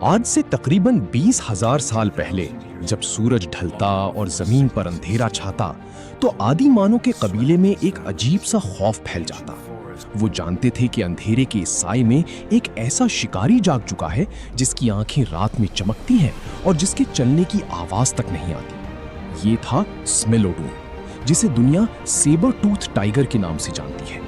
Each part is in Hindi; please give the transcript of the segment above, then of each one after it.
आज से तकरीबन 20,000 साल पहले जब सूरज ढलता और जमीन पर अंधेरा छाता तो आदि मानव के कबीले में एक अजीब सा खौफ फैल जाता। वो जानते थे कि अंधेरे के इस साए में एक ऐसा शिकारी जाग चुका है जिसकी आंखें रात में चमकती हैं और जिसके चलने की आवाज तक नहीं आती। ये था स्मेलोडोन, जिसे दुनिया सेबर टूथ टाइगर के नाम से जानती है।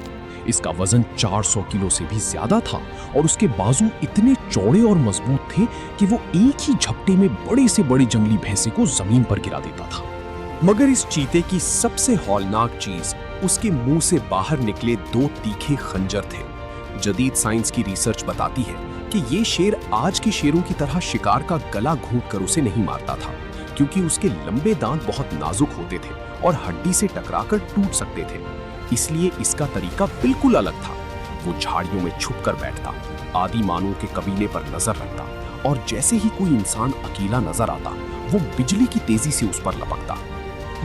इसका वजन 400 किलो से भी ज्यादा था और उसके बाजू इतने चौड़े और मजबूत थे कि वो एक ही झपटे में बड़े से बड़े जंगली भैंसे को जमीन पर गिरा देता था। मगर इस चीते की सबसे हौलनाक चीज उसके मुंह से बाहर निकले 2 तीखे खंजर थे। जदीद साइंस की रिसर्च बताती है कि ये शेर आज के शेरों की तरह शिकार का गला घोंटकर उसे नहीं मारता था, क्योंकि उसके लंबे दांत बहुत नाजुक होते थे और हड्डी से टकराकर टूट सकते थे। इसलिए इसका तरीका बिल्कुल अलग था। वो झाड़ियों में छुपकर बैठता, आदि मानव के कबीले पर नजर रखता और जैसे ही कोई इंसान अकेला नजर आता वो बिजली की तेजी से उस पर लपकता।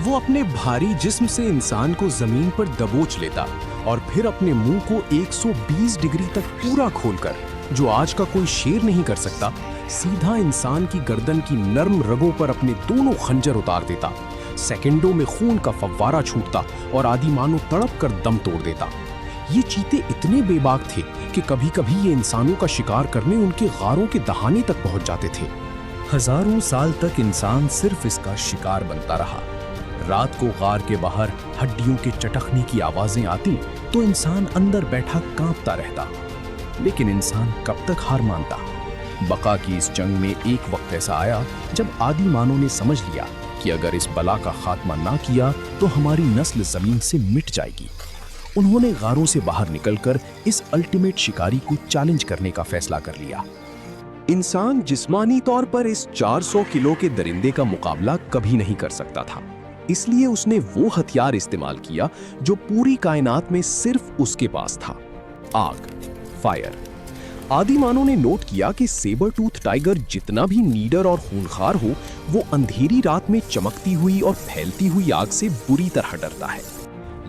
वो अपने भारी जिस्म से इंसान को जमीन पर दबोच लेता और फिर अपने मुंह को 120 डिग्री तक पूरा खोलकर, जो आज का कोई शेर नहीं कर सकता, सीधा इंसान की गर्दन की नर्म रगों पर अपने दोनों खंजर उतार देता। सेकंडों में खून का फव्वारा छूटता और आदि मानव तड़प कर दम तोड़ देता। ये चीते इतने बेबाक थे कि कभी-कभी ये इंसानों का शिकार करने उनके गारों के दहाने तक पहुंच जाते थे। हजारों साल तक इंसान सिर्फ इसका शिकार बनता रहा। रात को गार के बाहर हड्डियों के चटकने की आवाजें आती तो इंसान अंदर बैठा कांपता रहता। लेकिन इंसान कब तक हार मानता? बका की इस जंग में एक वक्त ऐसा आया जब आदि मानव ने समझ लिया कि अगर इस बला का खात्मा ना किया तो हमारी नस्ल जमीन से मिट जाएगी। उन्होंने गारों से बाहर निकलकर इस अल्टीमेट शिकारी को चैलेंज करने का फैसला कर लिया। इंसान जिस्मानी तौर पर इस 400 किलो के दरिंदे का मुकाबला कभी नहीं कर सकता था, इसलिए उसने वो हथियार इस्तेमाल किया जो पूरी कायनात में सिर्फ उसके पास था, आग, फायर। आदि मानव ने नोट किया कि सेबर टूथ टाइगर जितना भी नीडर और खूंखार हो, वो अंधेरी रात में चमकती हुई और फैलती हुई आग से बुरी तरह डरता है।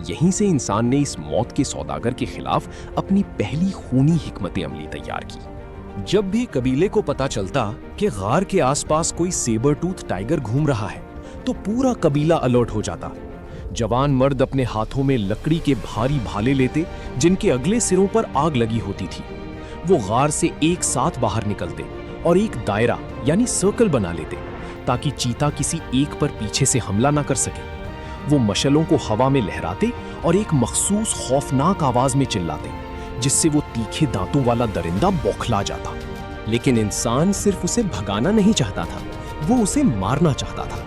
यहीं से इंसान ने इस मौत के सौदागर के खिलाफ अपनी पहली खूनी हिकमत अमली तैयार की। जब भी कबीले को पता चलता कि गार के आसपास कोई सेबर टूथ टाइगर घूम रहा है तो पूरा कबीला अलर्ट हो जाता। जवान मर्द अपने हाथों में लकड़ी के भारी भाले लेते जिनके अगले सिरों पर आग लगी होती थी। वो गार से एक साथ बाहर निकलते और एक दायरा यानी सर्कल बना लेते ताकि चीता किसी एक पर पीछे से हमला ना कर सके। वो मशलों को हवा में लहराते और एक मखसूस खौफनाक आवाज में चिल्लाते जिससे वो तीखे दांतों वाला दरिंदा बौखला जाता। लेकिन इंसान सिर्फ उसे भगाना नहीं चाहता था, वो उसे मारना चाहता था।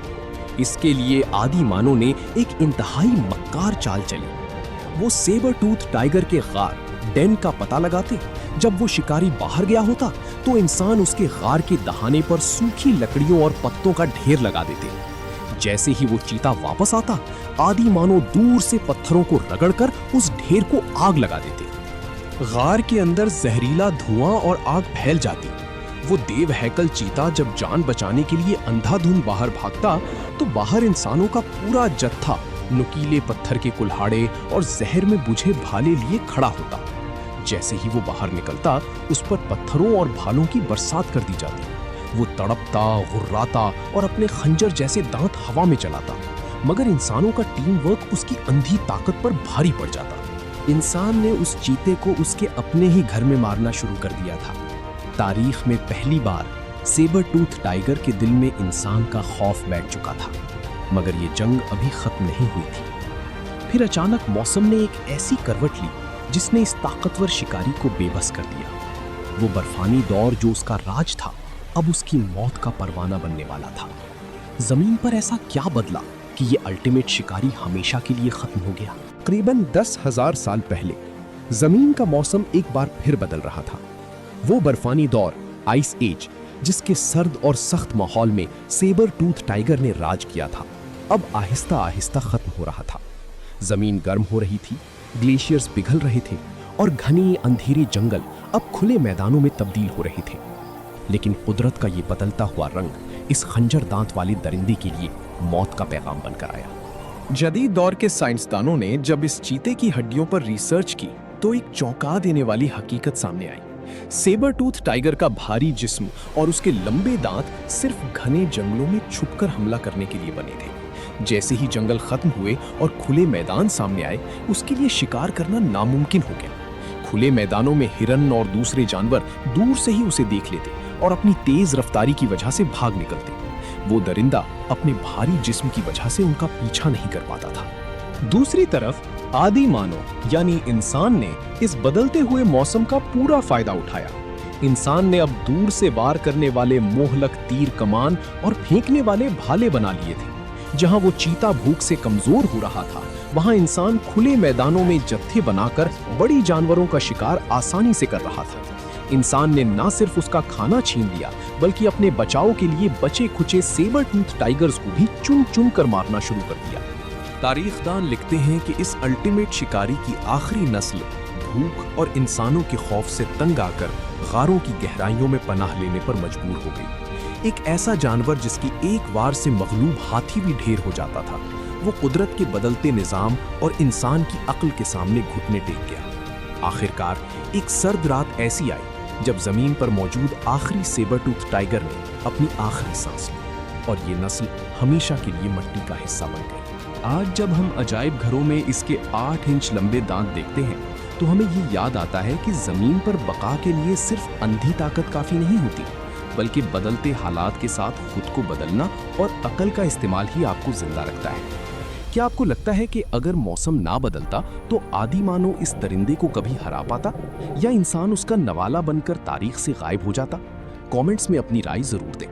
इसके लिए आदि मानव ने एक इंतहाई मक्कार चाल चली। वो सेबर टूथ टाइगर के गार डेन का पता लगाते। जब वो शिकारी बाहर गया होता तो इंसान उसके गार के दहाने पर सूखी लकड़ियों और पत्तों का ढेर लगा देते। जैसे ही वो चीता वापस आता, आदि मानव दूर से पत्थरों को रगड़कर उस ढेर को आग लगा देते। गार के अंदर जहरीला धुआं और आग फैल जाती। वो देव हैकल चीता जब जान बचाने के लिए अंधाधुंध बाहर भागता तो बाहर इंसानों का पूरा जत्था नुकीले पत्थर के कुल्हाड़े और जहर में बुझे भाले लिए खड़ा होता। जैसे ही वो बाहर निकलता उस पर पत्थरों और भालों की बरसात कर दी जाती। वो तड़पता, गुर्राता और अपने खंजर जैसे दांत हवा में चलाता, मगर इंसानों का टीम वर्क उसकी अंधी ताकत पर भारी पड़ जाता। इंसान ने उस चीते को उसके अपने ही घर में मारना शुरू कर दिया था। तारीख में पहली बार सेबर टूथ टाइगर के दिल में इंसान का खौफ बैठ चुका था, मगर ये जंग अभी खत्म नहीं हुई थी। फिर अचानक मौसम ने एक ऐसी करवट ली जिसने इस ताकतवर शिकारी को बेबस कर दिया। वो बर्फानी दौर जो उसका राज था अब उसकी मौत का परवाना बनने वाला था। जमीन पर ऐसा क्या बदला कि ये अल्टीमेट शिकारी हमेशा के लिए खत्म हो गया? करीबन 10,000 साल पहले जमीन का मौसम एक बार फिर बदल रहा था। वो बर्फानी दौर, आइस एज, जिसके सर्द और सख्त माहौल में सेबर टूथ टाइगर ने राज किया था, अब आहिस्ता आहिस्ता खत्म हो रहा था। जमीन गर्म हो रही थी, ग्लेशियर्स पिघल रहे थे और घने अंधेरे जंगल अब खुले मैदानों में तब्दील हो रहे थे। लेकिन कुदरत का ये बदलता हुआ रंग इस खंजर दांत वाले दरिंदे के लिए मौत का पैगाम बनकर आया। जदीद दौर के साइंसदानों ने जब इस चीते की हड्डियों पर रिसर्च की तो एक चौंका देने वाली हकीकत सामने आई। सेबर टूथ टाइगर का भारी जिस्म और उसके लंबे दांत सिर्फ घने जंगलों में छुपकर हमला करने के लिए बने थे। जैसे ही जंगल खत्म हुए और खुले मैदान सामने आए, उसके लिए शिकार करना नामुमकिन हो गया। खुले मैदानों में हिरन और दूसरे जानवर दूर से ही उसे देख लेते और अपनी तेज रफ्तारी की वजह से भाग निकलते। वो दरिंदा अपने भारी जिस्म की वजह से उनका पीछा नहीं कर पाता था। दूसरी तरफ आदि मानव यानी इंसान ने इस बदलते हुए मौसम का पूरा फायदा उठाया। इंसान ने अब दूर से वार करने वाले मोहलक तीर कमान और फेंकने वाले भाले बना लिए थे। जहां वो चीता भूख से कमजोर हो रहा था, वहां इंसान खुले मैदानों में जत्थे बनाकर बड़ी जानवरों का शिकार आसानी से कर रहा था। इंसान ने न सिर्फ उसका खाना छीन लिया, बल्कि अपने बचाव के लिए बचे खुचे सेबर टूथ टाइगर्स को भी चुन चुन कर मारना शुरू कर दिया। तारीखदान लिखते हैं कि इस अल्टीमेट शिकारी की आखिरी नस्ल भूख और इंसानों के खौफ से तंग आकर गारों की गहराइयों में पनाह लेने पर मजबूर हो गई। एक ऐसा जानवर जिसकी एक वार से मगलूब हाथी भी ढेर हो जाता था, वो कुदरत के बदलते निजाम और इंसान की अक्ल के सामने घुटने टेक गया। आखिरकार एक सर्द रात ऐसी आई जब जमीन पर मौजूद आखिरी सेबर टूथ टाइगर ने अपनी आखिरी सांस ली और ये नस्ल हमेशा के लिए मिट्टी का हिस्सा बन गई। आज जब हम अजायब घरों में इसके 8 इंच लंबे दांत देखते हैं, तो हमें ये याद आता है कि जमीन पर बका के लिए सिर्फ अंधी ताकत काफी नहीं होती, बल्कि बदलते हालात के साथ खुद को बदलना और अकल का इस्तेमाल ही आपको जिंदा रखता है। क्या आपको लगता है कि अगर मौसम ना बदलता तो आदि मानव इस दरिंदे को कभी हरा पाता, या इंसान उसका नवाला बनकर तारीख से गायब हो जाता? कमेंट्स में अपनी राय जरूर दें।